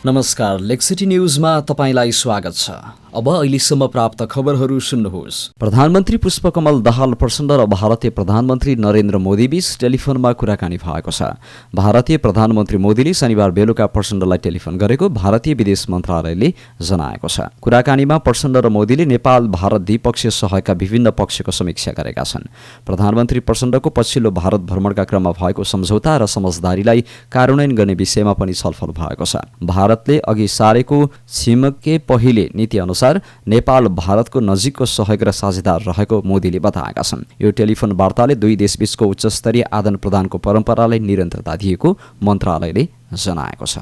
नमस्कार, लेक्सिटी न्यूजमा तपाईंलाई स्वागत छ। अब अहिलेसम्म प्राप्त खबरहरू सुन्नुहोस्। प्रधानमन्त्री पुष्पकमल दाहाल प्रचण्ड र भारतीय प्रधानमन्त्री नरेन्द्र मोदीबीच टेलिफोनमा कुराकानी भएको छ। भारतीय प्रधानमन्त्री मोदीले शनिबार बेलुका प्रचण्डलाई टेलिफोन गरेको भारतीय विदेश मन्त्रालयले जनाएको छ। कुराकानीमा प्रचण्ड र मोदीले नेपाल भारत द्विपक्षीय सहयोगका विभिन्न पक्षको समीक्षा गरेका छन्। प्रधानमन्त्री प्रचण्डको पछिल्लो भारत भ्रमणका क्रममा भएको सम्झौता र समझदारीलाई कार्यान्वयन गर्ने विषयमा पनि छलफल भएको छ। भारतले अघि सारेको छिमेकी पहिले नीति अनुसार नेपाल भारतको नजिकको सहयोग र साझेदार रहेको मोदीले बताएका छन्। यो टेलिफोन वार्ताले दुई देशबीचको उच्चस्तरीय आदान प्रदानको परम्परालाई निरन्तरता दिएको मन्त्रालयले जनाएको छ।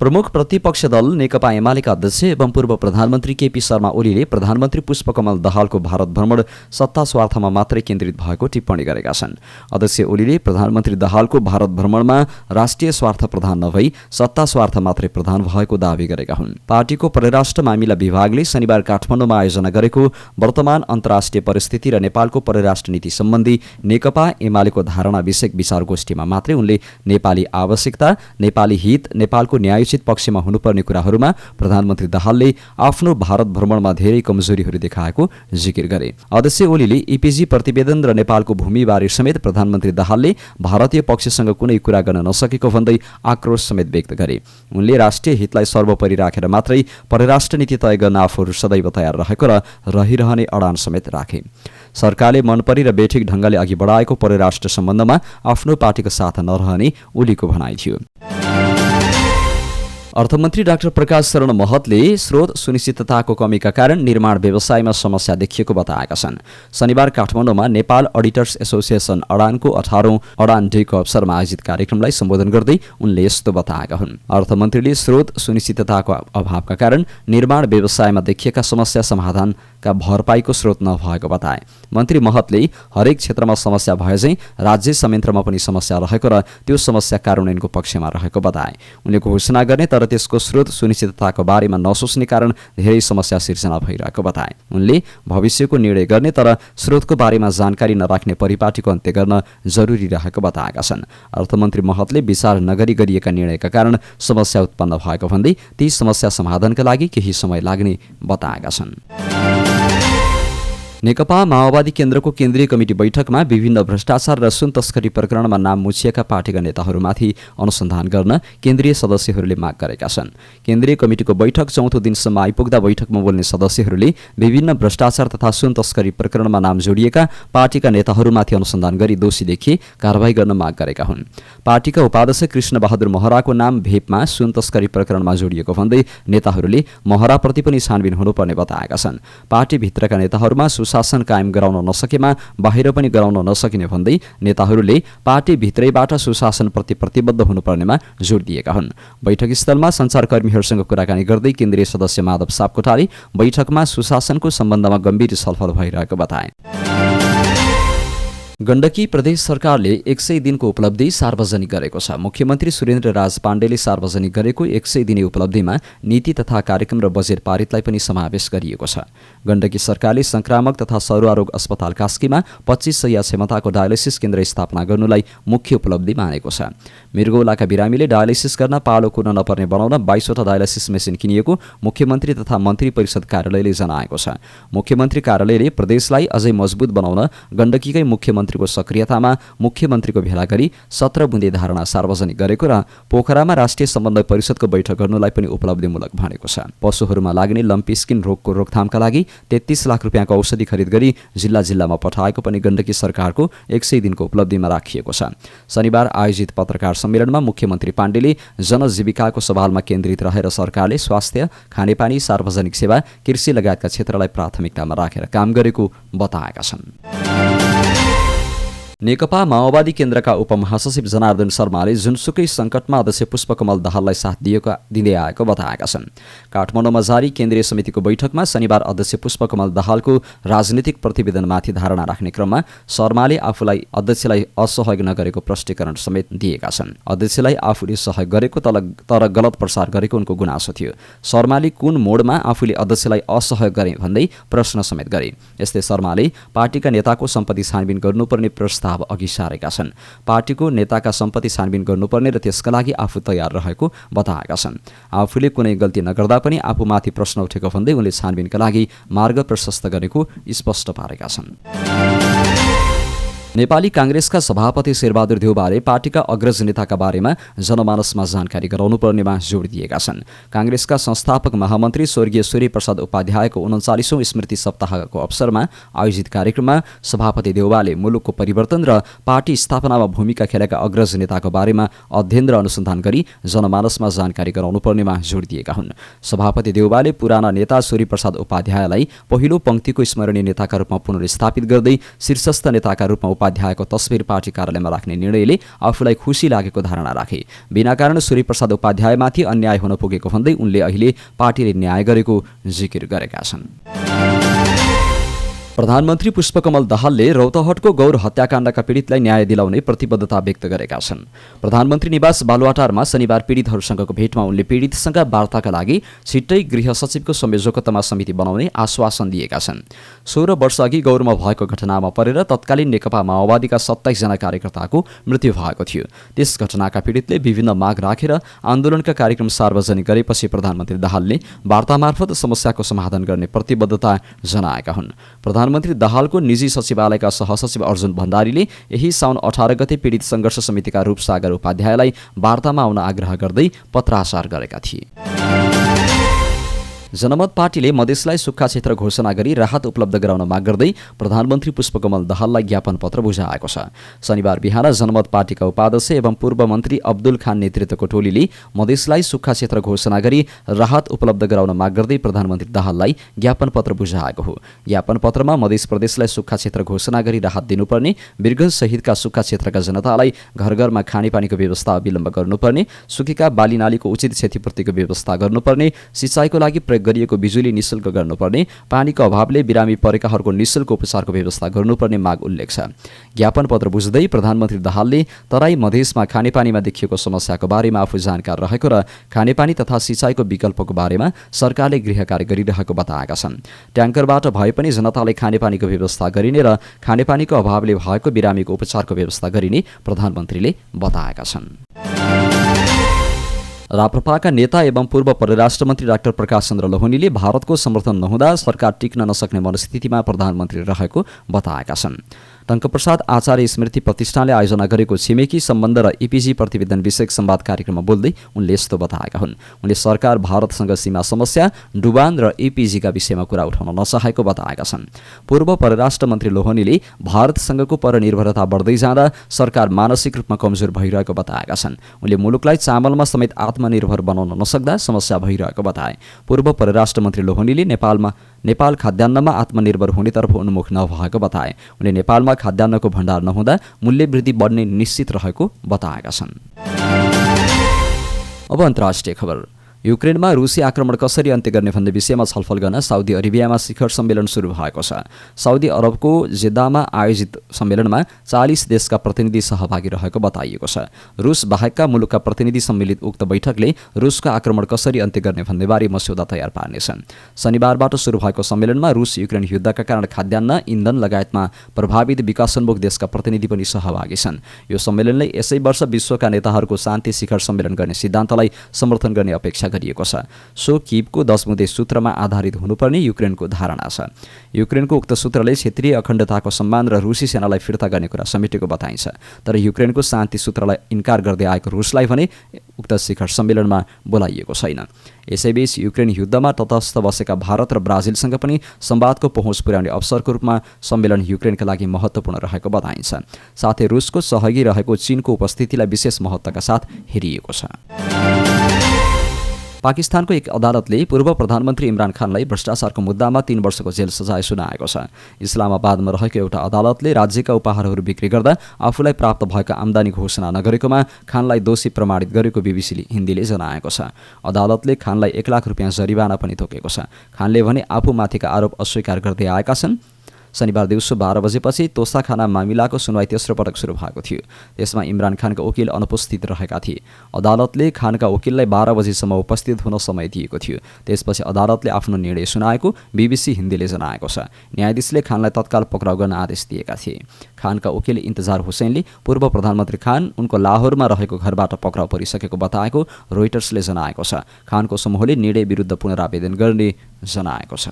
प्रमुख प्रतिपक्ष दल नेकपा एमालेका अध्यक्ष एवं पूर्व प्रधानमन्त्री केपी शर्मा ओलीले प्रधानमन्त्री पुष्पकमल दाहालको भारत भ्रमण सत्ता स्वार्थमा मात्रै केन्द्रित भएको टिप्पणी गरेका छन्। अध्यक्ष ओलीले प्रधानमन्त्री दाहालको भारत भ्रमणमा राष्ट्रिय स्वार्थ प्रधान नभई सत्ता स्वार्थ मात्रै प्रधान भएको दावी गरेका हुन्। पार्टीको परराष्ट्र मामिला विभागले शनिबार काठमाडौँमा आयोजना गरेको वर्तमान अन्तर्राष्ट्रिय परिस्थिति र नेपालको परराष्ट्र नीति सम्बन्धी नेकपा एमालेको धारणा विषयक विचार गोष्ठीमा मात्रै उनले नेपाली आवश्यकता, नेपाली हित, नेपालको न्याय पक्षमा हुनुपर्ने कुराहरूमा प्रधानमन्त्री दाहालले आफ्नो भारत भ्रमणमा धेरै कमजोरीहरू देखाएको जिकिर गरे। अध्यक्ष ओलीले ईपीजी प्रतिवेदन र नेपालको भूमिबारे समेत प्रधानमन्त्री दाहालले भारतीय पक्षसँग कुनै कुरा गर्न नसकेको भन्दै आक्रोश समेत व्यक्त गरे। उनले राष्ट्रिय हितलाई सर्वोपरि राखेर मात्रै परराष्ट्र नीति तय गर्न आफूहरू सदैव तयार रहेको र रहिरहने अडान समेत राखे। सरकारले मनपरी र बेठिक ढङ्गले अघि बढाएको परराष्ट्र सम्बन्धमा आफ्नो पार्टीको साथ नरहने ओलीको भनाइ थियो। अर्थमन्त्री डाक्टर प्रकाश शरण महतले स्रोत सुनिश्चितताको कमीका कारण निर्माण व्यवसायमा समस्या देखिएको बताएका छन्। शनिबार काठमाडौँमा नेपाल अडिटर्स एसोसिएसन अडानको 18औं अडान डेको अवसरमा आयोजित कार्यक्रमलाई सम्बोधन गर्दै उनले यस्तो बताएका हुन्। अर्थमन्त्रीले स्रोत सुनिश्चितताको अभावका कारण निर्माण व्यवसायमा देखिएका समस्या समाधानका भरपाईको स्रोत नभएको बताए। मन्त्री महतले हरेक क्षेत्रमा समस्या भए झैं राज्य संयन्त्रमा पनि समस्या रहेको र त्यो समस्या कार्यान्वयनको पक्षमा रहेको बताए। उनले घोषणा गर्ने तर त्यसको स्रोत सुनिश्चितताको बारेमा नसोच्ने कारण धेरै समस्या सिर्जना भइरहेको बताए। उनले भविष्यको निर्णय गर्ने तर स्रोतको बारेमा जानकारी नराख्ने परिपाटीको अन्त्य गर्न जरुरी रहेको बताएका छन्। अर्थमन्त्री महतले विचार नगरी गरिएका निर्णयका कारण समस्या उत्पन्न भएको भन्दै ती समस्या समाधानका लागि केही समय लाग्ने बताएका छन्। नेकपा माओवादी केन्द्रको केन्द्रीय कमिटी बैठकमा विभिन्न भ्रष्टाचार र सुन तस्करी प्रकरणमा नाम मुछिएका पार्टीका नेताहरूमाथि अनुसन्धान गर्न केन्द्रीय सदस्यहरूले माग गरेका छन्। केन्द्रीय कमिटीको बैठक चौथो दिनसम्म आइपुग्दा बैठकमा बोल्ने सदस्यहरूले विभिन्न भ्रष्टाचार तथा सुन तस्करी प्रकरणमा नाम जोडिएका पार्टीका नेताहरूमाथि अनुसन्धान गरी दोषी देखिए कारबाही गर्न माग गरेका हुन्। पार्टीका उपाध्यक्ष कृष्ण बहादुर महराको नाम भेपमा सुन तस्करी प्रकरणमा जोडिएको भन्दै नेताहरूले महराप्रति पनि छानबिन हुनुपर्ने बताएका छन्। पार्टीभित्रका नेताहरूमा शासन कायम गराउन नसकेमा बाहिर पनि गराउन नसकिने भन्दै नेताहरूले पार्टी भित्रैबाट सुशासनप्रति प्रतिबद्ध हुनुपर्नेमा जोड दिएका हुन्। बैठक स्थलमा सञ्चारकर्मीहरूसँग कुराकानी गर्दै केन्द्रीय सदस्य माधव सापकोटाले बैठकमा सुशासनको सम्बन्धमा गम्भीर छलफल भइरहेको बताए। गण्डकी प्रदेश सरकारले 100 दिनको उपलब्धि सार्वजनिक गरेको छ। मुख्यमन्त्री सुरेन्द्र राज पाण्डेले सार्वजनिक गरेको 100 दिने उपलब्धिमा नीति तथा कार्यक्रम र बजेट पारितलाई पनि समावेश गरिएको छ। गण्डकी सरकारले संक्रामक तथा सरुवा रोग अस्पताल कास्कीमा 25 शैय्या क्षमताको डायलिसिस केन्द्र स्थापना गर्नुलाई मुख्य उपलब्धि मानेको छ। मृगौलाका बिरामीले डायलिसिस गर्न पालो कुर्न नपर्ने बनाउन 22वटा डायलिसिस मेसिन किनिएको मुख्यमन्त्री तथा मन्त्री परिषद कार्यालयले जनाएको छ। मुख्यमन्त्री कार्यालयले प्रदेशलाई अझै मजबुत बनाउन गण्डकीकै मुख्यमन्त्रीको सक्रियतामा मुख्यमन्त्रीको भेला गरी 17 बुँदे धारणा सार्वजनिक गरेको र पोखरामा राष्ट्रिय समन्वय परिषदको बैठक गर्नुलाई पनि उपलब्धिमूलक भनेको छ। पशुहरूमा लाग्ने लम्पी स्किन रोगको रोकथामका लागि 33 लाख रुपियाँको औषधि खरिद गरी जिल्ला जिल्लामा पठाएको पनि गण्डकी सरकारको 100 दिनको उपलब्धिमा राखिएको छ। शनिबार आयोजित पत्रकार सम्मेलनमा मुख्यमन्त्री पाण्डेले जनजीविकाको सवालमा केन्द्रित रहेर सरकारले स्वास्थ्य, खानेपानी, सार्वजनिक सेवा, कृषि लगायतका क्षेत्रलाई प्राथमिकतामा राखेर काम गरेको बताएका छन्। नेकपा माओवादी केन्द्रका उपमहासचिव जनार्दन शर्माले जुनसुकै सङ्कटमा अध्यक्ष पुष्पकमल दाहाललाई साथ दिँदै आएको बताएका छन्। काठमाडौँमा जारी केन्द्रीय समितिको बैठकमा शनिबार अध्यक्ष पुष्पकमल दाहालको राजनीतिक प्रतिवेदनमाथि धारणा राख्ने क्रममा शर्माले अध्यक्षलाई असहयोग नगरेको प्रष्टीकरण समेत दिएका छन्। अध्यक्षलाई आफूले सहयोग गरेको तर गलत प्रचार गरेको उनको गुनासो थियो। शर्माले कुन मोडमा आफूले अध्यक्षलाई असहयोग गरे भन्दै प्रश्न समेत गरे। यस्तै शर्माले पार्टीका नेताको सम्पत्ति छानबिन गर्नुपर्ने प्रस्ताव प्रस्ताव अघि सारेका छन्। पार्टीको नेताका सम्पत्ति छानबिन गर्नुपर्ने र त्यसका लागि आफू तयार रहेको बताएका छन्। आफूले कुनै गल्ती नगर्दा पनि आफूमाथि प्रश्न उठेको भन्दै उनले छानबिनका लागि मार्ग प्रशस्त गरेको स्पष्ट पारेका छन्। नेपाली कांग्रेसका सभापति शेरबहादुर देउवाले पार्टीका अग्रज नेताका बारेमा जनमानसमा जानकारी गराउनुपर्नेमा जोड दिएका छन्। कांग्रेसका संस्थापक महामन्त्री स्वर्गीय सूर्यप्रसाद उपाध्यायको 39औं स्मृति सप्ताहको अवसरमा आयोजित कार्यक्रममा सभापति देउवाले मुलुकको परिवर्तन र पार्टी स्थापनामा भूमिका खेलेका अग्रज नेताको बारेमा अध्ययन र अनुसन्धान गरी जनमानसमा जानकारी गराउनुपर्नेमा जोड दिएका हुन्। सभापति देउवाले पुराना नेता सूर्यप्रसाद उपाध्यायलाई पहिलो पंक्तिको स्मरणीय नेताका रूपमा पुनर्स्थापित गर्दै शीर्षस्थ नेताका रूपमा उपाध्यायको तस्बिर पार्टी कार्यालयमा राख्ने निर्णयले आफूलाई खुसी लागेको धारणा राखे। बिना कारण सूर्यप्रसाद उपाध्यायमाथि अन्याय हुन पुगेको भन्दै उनले अहिले पार्टीले न्याय गरेको जिकिर गरेका छन्। प्रधानमन्त्री पुष्पकमल दाहालले रौतहटको गौर हत्याकाण्डका पीडितलाई न्याय दिलाउने प्रतिबद्धता व्यक्त गरेका छन्। प्रधानमन्त्री निवास बालुवाटारमा शनिबार पीडितहरूसँगको भेटमा उनले पीडितसँग वार्ताका लागि छिट्टै गृह सचिवको संयोजकत्वमा समिति बनाउने आश्वासन दिएका छन्। 16 वर्षअघि गौरमा भएको घटनामा परेर तत्कालीन नेकपा माओवादीका 27 जना कार्यकर्ताको मृत्यु भएको थियो। त्यस घटनाका पीडितले विभिन्न माग राखेर आन्दोलनका कार्यक्रम सार्वजनिक गरेपछि प्रधानमन्त्री दाहालले वार्तामार्फत समस्याको समाधान गर्ने प्रतिबद्धता जनाएका हुन्। प्रधानमन्त्री दाहालको निजी सचिवालयका सहसचिव अर्जुन भण्डारीले यही साउन 18 गते पीडित सङ्घर्ष समितिका रूपसागर उपाध्यायलाई वार्तामा आउन आग्रह गर्दै पत्राचार गरेका थिए। जनमत पार्टीले मधेसलाई सुक्खा क्षेत्र घोषणा गरी राहत उपलब्ध गराउन माग गर्दै प्रधानमन्त्री पुष्पकमल दाहाललाई ज्ञापन पत्र बुझाएको छ। शनिबार बिहान जनमत पार्टीका उपाध्यक्ष एवं पूर्व मन्त्री अब्दुल खान नेतृत्वको टोलीले मधेसलाई सुक्खा क्षेत्र घोषणा गरी राहत उपलब्ध गराउन माग गर्दै प्रधानमन्त्री दाहाललाई ज्ञापन पत्र बुझाएको हो। ज्ञापन पत्रमा मधेस प्रदेशलाई सुक्खा क्षेत्र घोषणा गरी राहत दिनुपर्ने, बिरगंज सहितका सुक्खा क्षेत्रका जनतालाई घर घरमा खानेपानीको व्यवस्था अविलम्ब गर्नुपर्ने, सुकेका बालीनालीको उचित क्षतिपूर्तिको व्यवस्था गर्नुपर्ने, सिँचाइको लागि गरिएको बिजुली निशुल्क गर्नुपर्ने, पानीको अभावले बिरामी परेकाहरूको निशुल्क उपचारको व्यवस्था गर्नुपर्ने माग उल्लेख छ। ज्ञापन पत्र बुझ्दै प्रधानमन्त्री दाहालले तराई मधेसमा खानेपानीमा देखिएको समस्याको बारेमा आफू जानकार रहेको र खानेपानी तथा सिँचाइको विकल्पको बारेमा सरकारले गृह कार्य गरिरहेको बताएका छन्। ट्याङ्करबाट भए पनि जनतालाई खानेपानीको व्यवस्था गरिने र खानेपानीको अभावले भएको बिरामीको उपचारको व्यवस्था गरिने प्रधानमन्त्रीले बताएका छन्। राप्रपाका नेता एवं पूर्व परराष्ट्र मन्त्री डाक्टर प्रकाश चन्द्र लोहनीले भारतको समर्थन नहुँदा सरकार टिक्न नसक्ने मनस्थितिमा प्रधानमन्त्री रहेको बताएका छन्। टङ्कप्रसाद आचार्य स्मृति प्रतिष्ठानले आयोजना गरेको छिमेकी सम्बन्ध र इपिजी प्रतिवेदन विषयक संवाद कार्यक्रममा बोल्दै उनले यस्तो बताएका हुन्। उनले सरकार भारतसँग सीमा समस्या, डुबान र इपिजीका विषयमा कुरा उठाउन नचाहेको बताएका छन्। पूर्व परराष्ट्र मन्त्री लोहनीले भारतसँगको परनिर्भरता बढ्दै जाँदा सरकार मानसिक रूपमा कमजोर भइरहेको बताएका छन्। उनले मुलुकलाई चामलमा समेत आत्मनिर्भर बनाउन नसक्दा समस्या भइरहेको बताए। पूर्व परराष्ट्र मन्त्री लोहनीले नेपाल खाद्यान्नमा आत्मनिर्भर हुनेतर्फ उन्मुख नभएको बताए। उनले नेपालमा खाद्यान्नको भण्डार नहुँदा मूल्य वृद्धि बढ्ने निश्चित रहेको बताएका छन्। अब अन्तर्राष्ट्रिय खबर। युक्रेनमा रुसी आक्रमण कसरी अन्त्य गर्ने भन्ने विषयमा छलफल गर्न साउदी अरेबियामा शिखर सम्मेलन सुरु भएको छ। साउदी अरबको जेद्दामा आयोजित सम्मेलनमा 40 देशका प्रतिनिधि सहभागी रहेको बताइएको छ। रुस बाहेकका मुलुकका प्रतिनिधि सम्मिलित उक्त बैठकले रुसको आक्रमण कसरी अन्त्य गर्ने भन्नेबारे मस्यौदा तयार पार्नेछन्। शनिबारबाट सुरु भएको सम्मेलनमा रुस युक्रेन युद्धका कारण खाद्यान्न, इन्धन लगायतमा प्रभावित विकासोन्मुख देशका प्रतिनिधि पनि सहभागी छन्। यो सम्मेलनले यसै वर्ष विश्वका नेताहरूको शान्ति शिखर सम्मेलन गर्ने सिद्धान्तलाई समर्थन गर्ने अपेक्षा गरिएको छ। सो कीवको 10 बुँदे सूत्रमा आधारित हुनुपर्ने युक्रेनको धारणा छ। युक्रेनको उक्त सूत्रले क्षेत्रीय अखण्डताको सम्मान र रुसी सेनालाई फिर्ता गर्ने कुरा समेटेको बताइन्छ। तर युक्रेनको शान्ति सूत्रलाई इन्कार गर्दै आएको रुसलाई भने उक्त शिखर सम्मेलनमा बोलाइएको छैन। यसैबीच युक्रेन युद्धमा तटस्थ बसेका भारत र ब्राजिलसँग पनि संवादको पहुँच पुर्याउने अवसरको रूपमा सम्मेलन युक्रेनका लागि महत्त्वपूर्ण रहेको बताइन्छ। साथै रुसको सहयोगी रहेको चीनको उपस्थितिलाई विशेष महत्त्वका साथ हेरिएको छ। पाकिस्तानको एक अदालतले पूर्व प्रधानमन्त्री इमरान खानलाई भ्रष्टाचारको मुद्दामा 3 वर्षको जेल सजाय सुनाएको छ। इस्लामाबादमा रहेको एउटा अदालतले राज्यका उपहारहरू बिक्री गर्दा आफूलाई प्राप्त भएको आम्दानी घोषणा नगरेकोमा खानलाई दोषी प्रमाणित गरेको बीबीसी हिन्दीले जनाएको छ। अदालतले खानलाई 1 लाख रुपियाँ जरिवाना पनि तोकेको छ। खानले भने आफूमाथिका आरोप अस्वीकार गर्दै आएका छन्। शनिबार दिउँसो 12 बजेपछि तोसाखाना मामिलाको सुनवाई तेस्रो पटक सुरु भएको थियो। त्यसमा इमरान खानका वकिल अनुपस्थित रहेका थिए। अदालतले खानका वकिललाई 12 बजेसम्म उपस्थित हुन समय दिएको थियो। त्यसपछि अदालतले आफ्नो निर्णय सुनाएको बीबीसी हिन्दीले जनाएको छ। न्यायाधीशले खानलाई तत्काल पक्राउ गर्न आदेश दिएका थिए। खानका वकिल इन्तजार हुसैनले पूर्व प्रधानमन्त्री खान उनको लाहोरमा रहेको घरबाट पक्राउ परिसकेको बताएको रोइटर्सले जनाएको छ। खानको समूहले निर्णय विरुद्ध पुनरावेदन गर्ने जनाएको छ।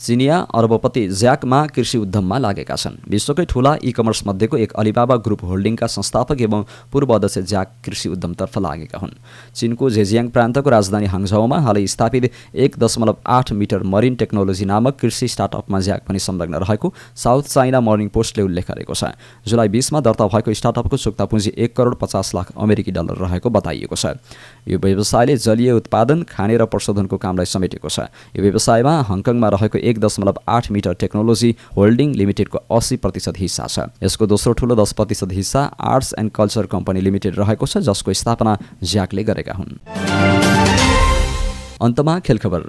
चिनिया अरबपति ज्याक मा कृषि उद्यममा लागेका छन्। विश्वकै ठूला ई-कमर्स मध्येको एक अलिबाबा ग्रुप होल्डिङका संस्थापक एवं पूर्व अध्यक्ष ज्याक कृषि उद्यमतर्फ लागेका हुन्। चीनको जेजियाङ प्रान्तको राजधानी हाङझाउमा हालै स्थापित 1.8 मिटर मरिन टेक्नोलोजी नामक कृषि स्टार्टअपमा ज्याक पनि संलग्न रहेको साउथ चाइना मर्निङ पोस्टले उल्लेख गरेको छ। जुलाई 20 मा दर्ता भएको स्टार्टअपको सुक्ता पुँजी 1 करोड 50 लाख अमेरिकी डलर रहेको बताइएको छ। यो व्यवसायले जलीय उत्पादन, खाने र प्रशोधनको कामलाई समेटेको छ। यो व्यवसायमा हङकङमा रहेको 1.8 मिटर टेक्नोलोजी होल्डिङ लिमिटेडको 80% हिस्सा छ। यसको दोस्रो ठूलो 10% हिस्सा arts and culture company limited रहेको छ, जसको स्थापना ज्याकले गरेका हुन्। अन्तमा खेल खबर।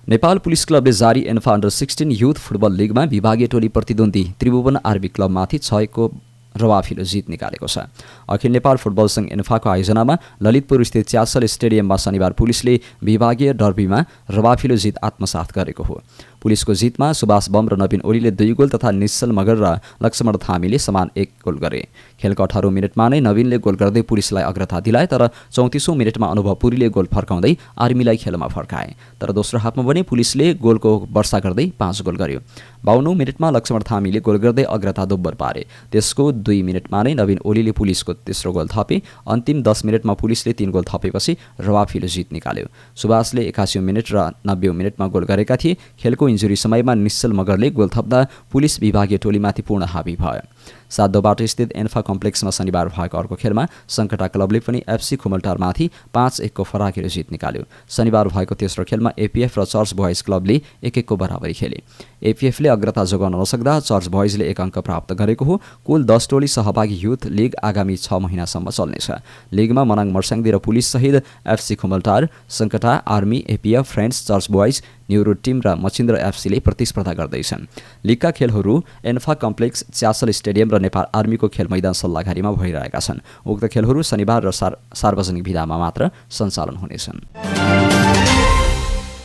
नेपाल पुलिस क्लबले जारी एन्फा अन्डर 16 युथ फुटबल लिगमा विभागीय टोली प्रतिद्वन्दी त्रिभुवन आरबी क्लबमाथि 6-को रवाफिलो जित निकालेको छ। अखिल नेपाल फुटबल संघ एन्फाको आयोजनामा ललितपुर स्थित च्यासल स्टेडियममा शनिबार पुलिसले विभागीय डर्बीमा रवाफिलो जित आत्मसात गरेको हो। पुलिसको जितमा सुभाष बम र नवीन ओलीले 2 गोल तथा निश्चल मगर र लक्ष्मण थामीले समान 1 गोल गरे। खेलको 18औं मिनेटमा नै नवीनले गोल गर्दै पुलिसलाई अग्रता दिलाए, तर 34औं मिनेटमा अनुभव पुरीले गोल फर्काउँदै आर्मीलाई खेलमा फर्काए। तर दोस्रो हाफमा पनि पुलिसले गोलको वर्षा गर्दै 5 गोल गर्यो। 52औं मिनेटमा लक्ष्मण थामीले गोल गर्दै अग्रता दोब्बर पारे। त्यसको 2 मिनेटमा नै नवीन ओलीले पुलिसको तेस्रो गोल थपे। अन्तिम 10 मिनेटमा पुलिसले 3 गोल थपेपछि रवाफिलो जित निकाल्यो। सुभाषले 81औं मिनेट र 90औं मिनेटमा गोल गरेका थिए। खेलको इन्जुरी समयमा निश्चल मगरले गोल थप्दा पुलिस विभागीय टोलीमाथि पूर्ण हावी भयो। 7 बाटो स्थित एन्फा कम्प्लेक्समा शनिबार भएको अर्को खेलमा सङ्कटा क्लबले पनि एफसी खुमलटारमाथि 5-1 को फराकिलो जित निकाल्यो। शनिबार भएको तेस्रो खेलमा एपीएफ र चर्च बोइज क्लबले 1-1 को बराबरी खेले। एपीएफले अग्रता जोगाउन नसक्दा चर्च बोइजले 1 अङ्क प्राप्त गरेको हो। कुल 10 टोली सहभागी युथ लिग आगामी 6 महिनासम्म चल्नेछ। लिगमा मनाङ मर्स्याङ्दी र पुलिस सहित FC Khumaltar, Sankata, Army, APF, Friends, Church Boys, न्युरो टिम र मचिन्द्र एफसीले प्रतिस्पर्धा गर्दैछन्। लिगका खेलहरू एन्फा कम्प्लेक्स, च्यासल स्टेडियम र नेपाल आर्मीको खेल मैदान सल्लाघारीमा भइरहेका छन्। उक्त खेलहरू शनिबार र सार्वजनिक भिदामा मात्र सञ्चालन हुनेछन्।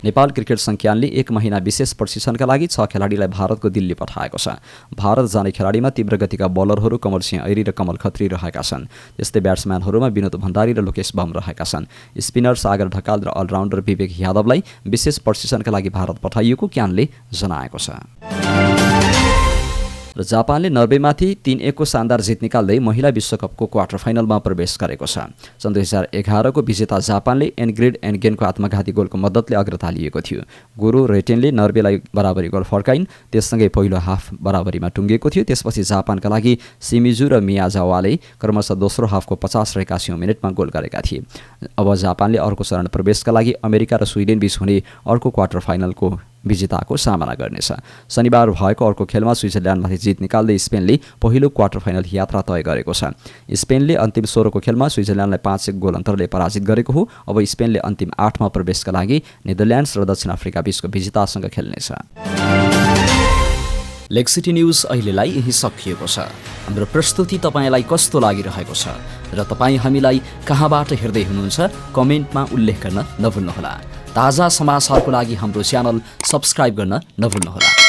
नेपाल क्रिकेट संज्ञानले 1 महिना विशेष प्रशिक्षणका लागि 6 खेलाडीलाई भारतको दिल्ली पठाएको छ। भारत जाने खेलाडीमा तीव्र गतिका बलरहरू कमल सिंह ऐरी र कमल खत्री रहेका छन्। त्यस्तै ब्याट्सम्यानहरूमा विनोद भण्डारी र लोकेश बम रहेका छन्। स्पिनर सागर ढकाल र अलराउन्डर विवेक यादवलाई विशेष प्रशिक्षणका लागि भारत पठाइएको क्यानले जनाएको छ। र जापानले नर्वेमाथि 3-1 को शानदार जित निकाल्दै महिला विश्वकपको क्वार्टर फाइनलमा प्रवेश गरेको छ। सन् 2011 को विजेता जापानले एनग्रिड एनगेनको आत्मघाती गोलको मद्दतले अग्रता लिएको थियो। गुरु रेटेनले नर्वेलाई बराबरी गोल फर्काइन्। त्यससँगै पहिलो हाफ बराबरीमा टुङ्गिएको थियो। त्यसपछि जापानका लागि सिमिजु र मियाजावाले क्रमशः दोस्रो हाफको 50 र 81औं मिनेटमा गोल गरेका थिए। अब जापानले अर्को चरण प्रवेशका लागि अमेरिका र स्विडेन बीच हुने अर्को क्वार्टर फाइनलको विजेताको सामना गर्नेछ। शनिबार भएको अर्को खेलमा स्विजरल्यान्डमाथि जित निकाल्दै स्पेनले पहिलो क्वार्टर फाइनल यात्रा तय गरेको छ। स्पेनले अन्तिम 16 को खेलमा स्विजरल्यान्डलाई 5-1 गोल अन्तरले पराजित गरेको हो। अब स्पेनले अन्तिम 8 मा प्रवेशका लागि नेदरल्यान्ड्स र दक्षिण अफ्रिका बीचको विजेतासँग खेल्नेछ। लेग सिटी न्यूज अहिलेलाई यही सकिएको छ। हाम्रो प्रस्तुति तपाईलाई कस्तो लागिरहेको छ र तपाईँ हामीलाई कहाँबाट हेर्दै हुनुहुन्छ कमेन्टमा उल्लेख गर्न नभुल्नुहोला। ताजा समाचारको लागि हाम्रो च्यानल सब्स्क्राइब गर्न नभुल्नुहोला।